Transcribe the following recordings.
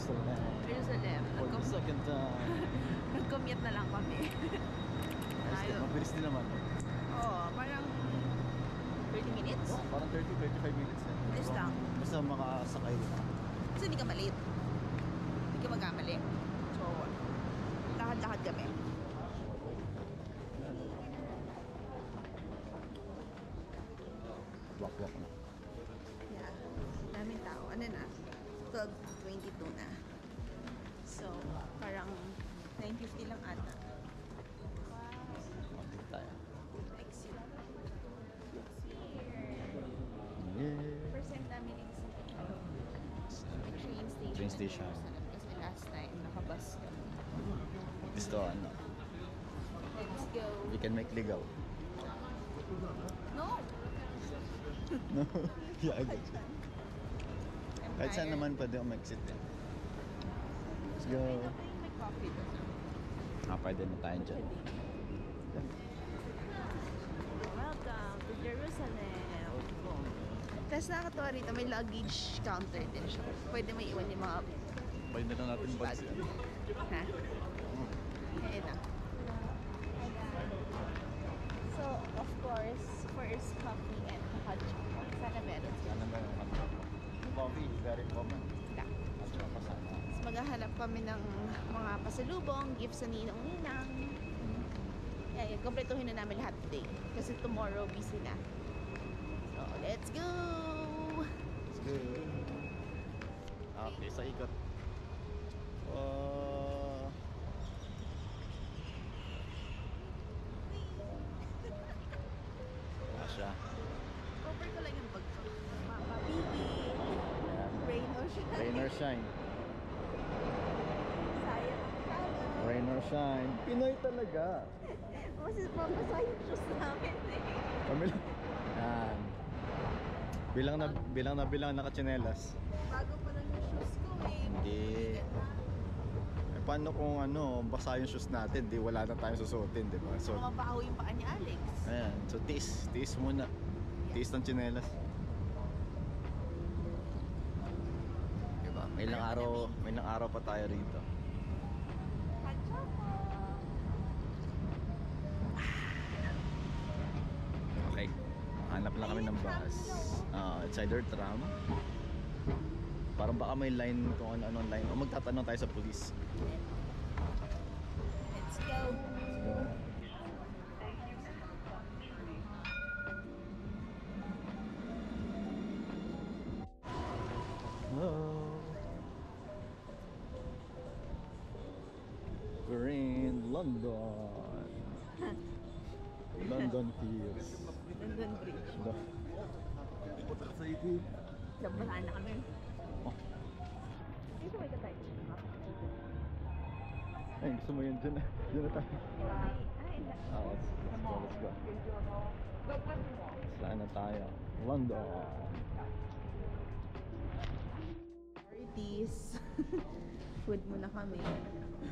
Jerusalem. Jerusalem. For the second time. Nag-commute na lang kami. Mabilis din naman. Oo, parang 30 minutes? Oh, parang 30-35 minutes eh. Bilis lang. Basta makasakay din ako. Kasi hindi ka malate. Hindi ka magkamali. So, lakad-lakad kami. Walk na. Yeah. Daming tao. Ano na? 12:22 na. So, parang 9:50 lang ata. Konti tayo. Exit. It's here. Yeah. First time namin exit. Train station. Train station. Kasi last time, nakabus kami. Gusto ano? Let's go. We can make ligaw. No! No? Yeah, I get it. I'm Kahit saan tired. naman pwede ako mag-exit eh. Let's go. May coffee doon. Pwede na tayo dyan. Welcome to Jerusalem. Tapos nakakatawa rito, may luggage counter din siya. Pwede may iwan yung mga... Pwede na natin bags. Ha? Ayan na. So, of course, first coffee and hot chocolate. Sana meron siya. Ano ba yung coffee? Very common. Yeah. At saka kasama. Tapos maghahanap kami ng mga pasalubong, gifts sa ninong-ninang. Yeah, kompletuhin na namin lahat today. Kasi tomorrow busy na. So, let's go! Let's go. Okay, sa ikot. Asya. Cover ko lang yung bag ko. Mama, baby. Rain or shine. Rain or shine. Sayang ang tao. Rain or shine. Pinoy talaga. Kasi mapasa yung shoes namin eh. Kami lang. Yan. Bilang nakatsinelas. Bago pa lang yung shoes ko eh. Hindi. Eh, paano kung basa yung shoes natin, di wala na tayong susuotin, di ba? So, Mabaho yung paa ni Alex. ayan. So, tiis muna. Tiis ng tsinelas. Diba? May ilang araw pa tayo rito. Hot chocolate. Okay. Hanap lang kami ng bus. It's either tram. Parang baka may line kung ano line. O magtatanong tayo sa police. Let's go. Let's go. Hello. We're in London. London Fields. London Bridge. Putak sa ikot. Labahan na kami. Oh. Dito may katay. Ay, gusto mo yun dyan? Dyan na tayo. Let's go. Saan na tayo? London. Parties. Food muna kami.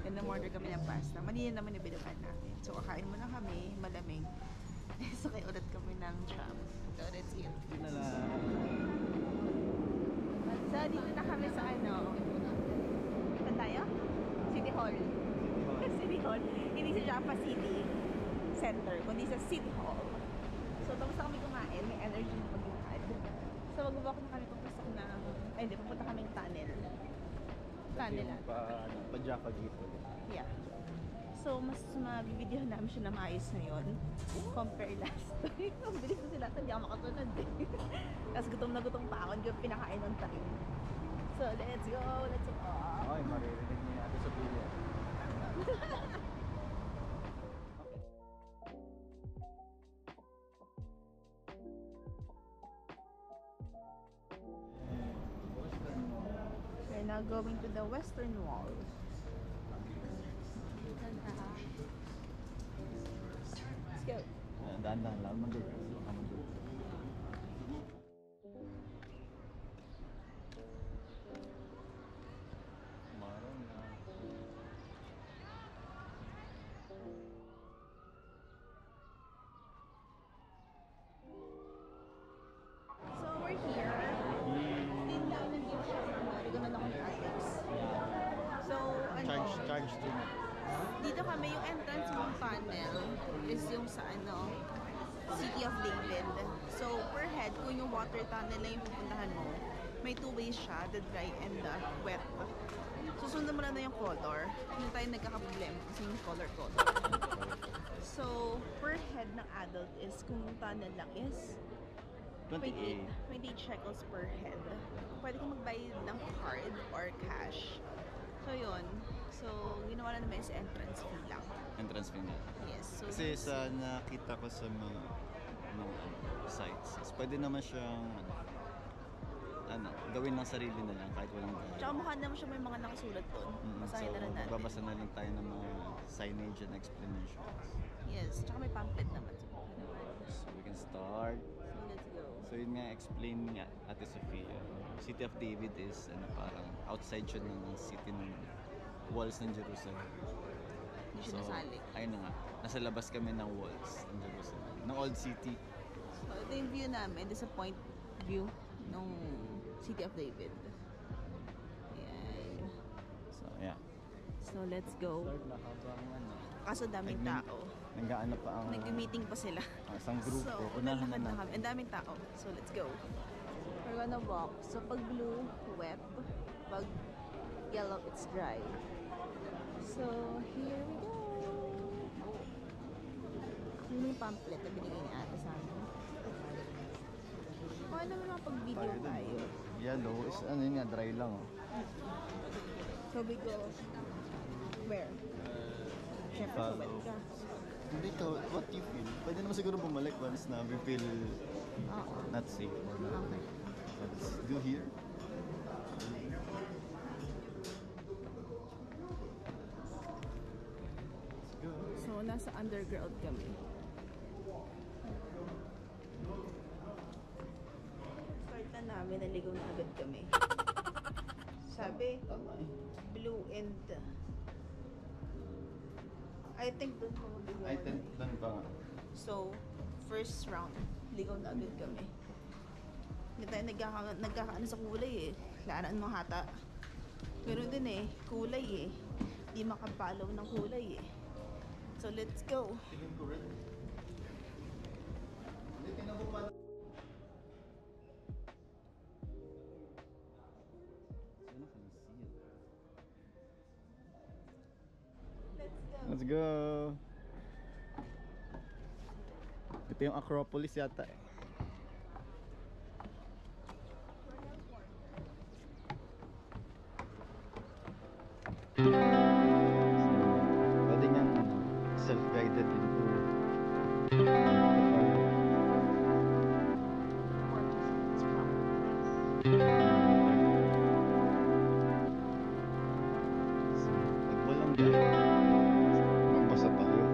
And order kami ng pasta. Manila naman yung binukan namin. So, kakain muna kami. Malamig. Sakay ulit kami ng tram. So, let's eat. Yun na lang. So, dito na kami sa Saan tayo? City Hall. City Hall. Hindi sa Jaffa City Center, kundi sa City Hall. So, tapos na kami kumain. May energy na maglakad. So, magbabak na kami papasok ng... Ay, hindi. Pupunta kami ng tunnel. Tunnel lang. Pa Jaffa dito. Yeah. So, mas mabibideo namin siya na maayos ngayon compare last time. Ang bilis na sila. Hindi ako makatunod eh. Tapos gutom na gutom pa ako. Hindi ko pinakain on time. So, let's go. Let's go. Ay, maririnig niya natin sa video. We're now going to the Western Wall. Let's go. Dahan-dahan lang. Mag-go. Baka mag-go. Maraw na. So, we're here. Din down and give siya. Nariganan ako ni Alex. charge to. Dito kami, yung entrance ng tunnel is yung sa City of David. So, per head, kung yung water tunnel na yung pupuntahan mo, may two ways siya, the dry and the wet. Susundan mo lang na yung color. Hindi tayo nagkakaproblema kasi yung color. So, per head ng adult is, kung yung tunnel lang is 28. 28 shekels per head. Pwede kang magbayad ng card or cash. So, yun. So, ginawa na naman sa entrance fee lang. Entrance fee nga. Yes. So, Kasi sa nakita ko sa mga sites, is pwede naman siyang gawin ng sarili na lang kahit walang bayad. tsaka mukha naman siya may mga nakasulat doon. Basahin na lang natin. Magbabasa na lang tayo ng mga signage and explanations. Yes. Tsaka may pamphlet naman. So we can start. So, let's go. So yun nga, explain nga Ate Sofia. City of David is parang outside siya ng city ng walls ng Jerusalem. Hindi siya nasali. Ayun na nga, nasa labas kami ng walls ng Jerusalem, ng Old City. So, ito yung view namin. Ito sa point view ng City of David. Ayan. So yeah. So, let's go. Start na habang Kaso daming tao. nag-aano pa ang Nag-meeting pa sila. isang grupo. So, Unahan nalakad na na kami. Ang daming tao. So, let's go. We're gonna walk. So, pag blue, wet. Pag yellow, it's dry. So, here we go. Yun yung pamphlet na binigay ni ate sa amin. Okay naman makapag-video tayo. Yellow is yun nga, dry lang. So, we go. Where? Siyempre, follow. wet ka. Hindi ka, what you feel? Pwede naman siguro bumalik once na we feel Oo. not safe or not. Okay. Let's do here. Let's go. So, nasa underground kami. Start na namin, naligaw na agad kami. Sabi, blue and... I think doon ko mag-iwan. I think lang ba nga. So, first round, ligaw na agad kami. Hindi tayo nagkakaano sa kulay eh. Laran mo hata. Pero din eh, kulay eh. Di makapalaw ng kulay eh. So, let's go. Feeling ko rin. Hindi kinabupala. Let's go. Ito yung Acropolis yata eh. Pwede niyang self-guided into walang magbasa tayo.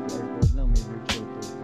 QR code lang, may virtual tour.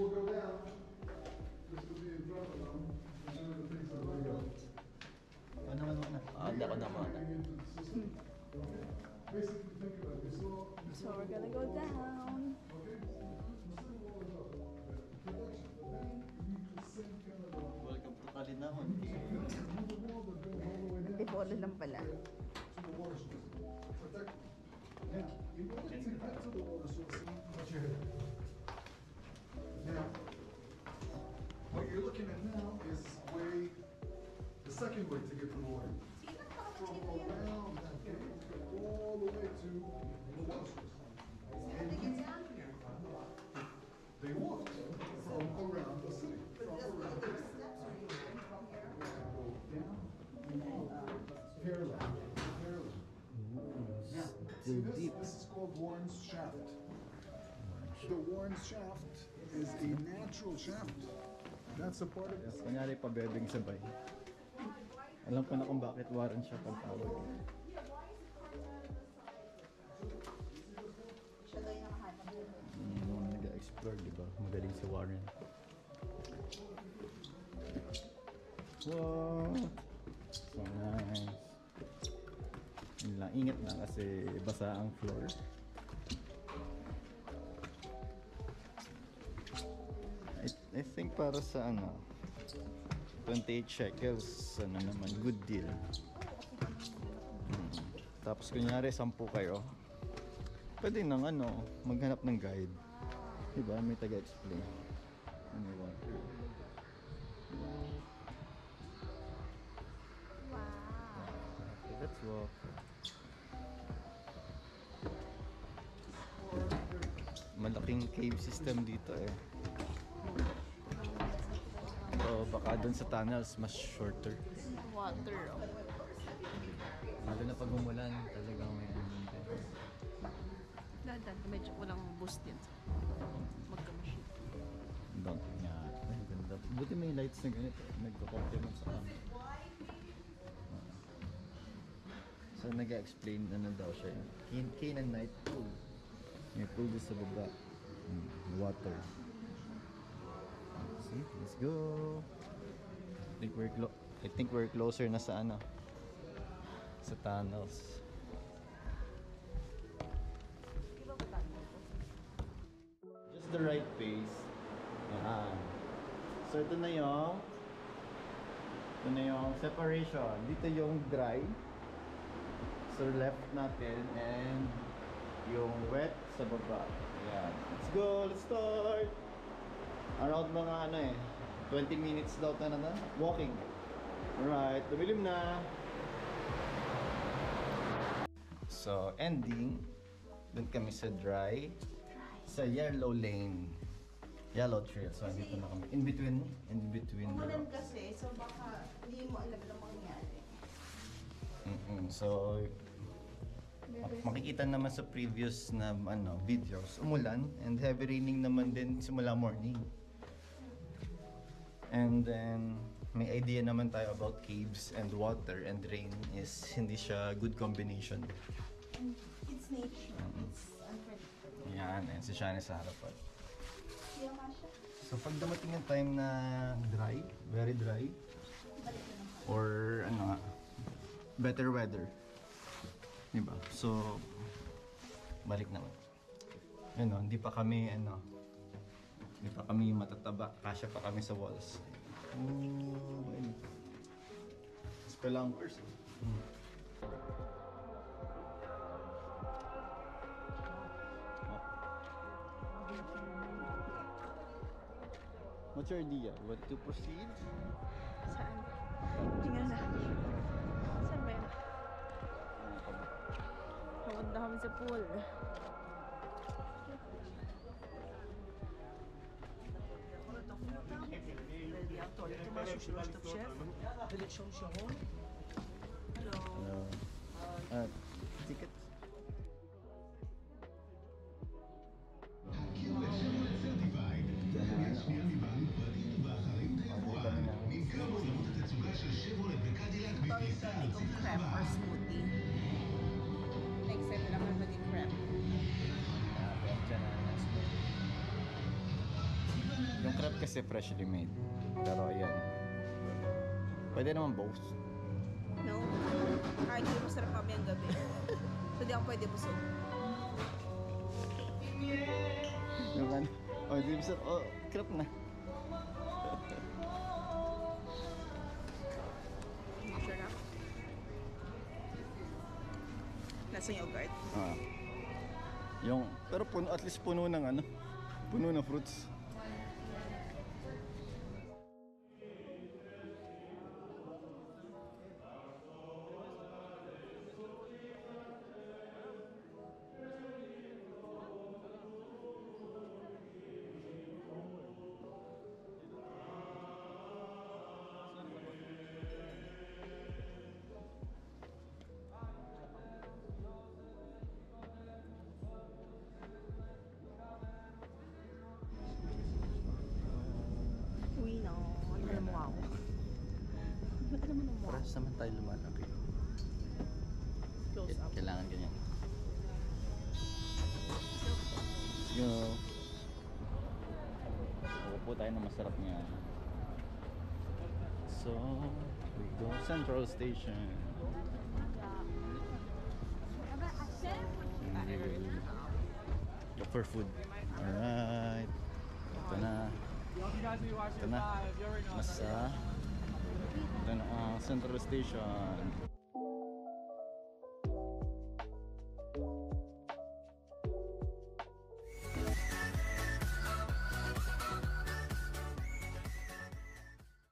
We'll go down. This will be in front of them. And then the things that we go. Ano naman? Hindi ako naman. Into the system. Okay? Basically, think about it. So we're gonna go down. Okay? Production. But then you need the same kind of Welcome to Kalinahon. the wall that goes all the way down Antipolo lang pala. to the water source. Protect. Now, in order to get to the water source, watch your head. Now, what you're looking at now is the second way to get to the water. From around that gate, all the way to the water source. They walked from around the city. From around the city. Go down, parallel, parallel. Now, see this is called Warren's Shaft. The Warren's Shaft is a natural shaft. That's a part of it. Kunyari pa bebeng sabay. Alam ko na kung bakit Warren siya pagtawag. Mga nag-explore, di ba? Magaling si Warren. Wow! So nice. Yun lang, ingat na kasi basa ang floor. I think para sa 28 shekels, naman, good deal. Tapos kunyari 10 kayo, pwede nang maghanap ng guide. Diba? May taga-explain. Ano ba? Wow. Okay, let's walk. Malaking cave system dito eh. So baka dun sa tunnels mas shorter. Water. Lalo na pag umulan, talagang may Dadan, medyo walang boost din. Magka-machine. Don't nga. Ay, ganda. Buti may lights na ganito. Nagko-complement sa kami. So nag-explain daw siya. Canaanite pool. May pool din sa baba. Water. See? Let's go. I think we're closer na sa sa tunnels. Just the right pace. Yan. So ito na yung separation. Dito yung dry. So left natin and yung wet sa baba. Yan. Let's go. Let's start. Around mga 20 minutes daw na walking. Alright, tumilim na. So, ending. Doon kami sa dry. Sa yellow lane. Yellow trail. So, dito na kami. In between the Umulan rocks. kasi, so baka hindi mo alam na mangyari. So, makikita naman sa previous na videos, umulan and heavy raining naman din simula morning. And then may idea naman tayo about caves and water and rain is hindi siya good combination. It's nature. It's unpredictable. Yan. unahan, ayan, si Shani sa harapan. So pag dumating yung time na dry, very dry, or ano nga, better weather, diba? So, balik naman. Ano, hindi pa kami matataba, kasya pa kami sa walls. Ayun. Spelunkers. What's your idea? Want to proceed? Saan? Tingnan na. Saan ba yun? Papunta kami sa pool. Ticket. Itong crepe or smoothie. Na-excited naman maging crepe. Yung crepe kasi freshly made. Pero ayan. Pwede naman both. No? Kahit hindi masarap kami ang gabi. So di ako pwede busog. Yung ano? Oh, di ba oh, crepe na. Sure na? Lasang yogurt. Ah. Yung, pero puno, at least puno ng ano? Puno ng fruits. Uy, no. Alam mo ako. Ba't alam mo na mo? Parehas naman tayo lumalaki. Close up. Kailangan ganyan. Let's go. Upo tayo na masarap niya. So, we go Central Station. Look for food. Alright. Ito na. Ito na. Ito na ang Central Station.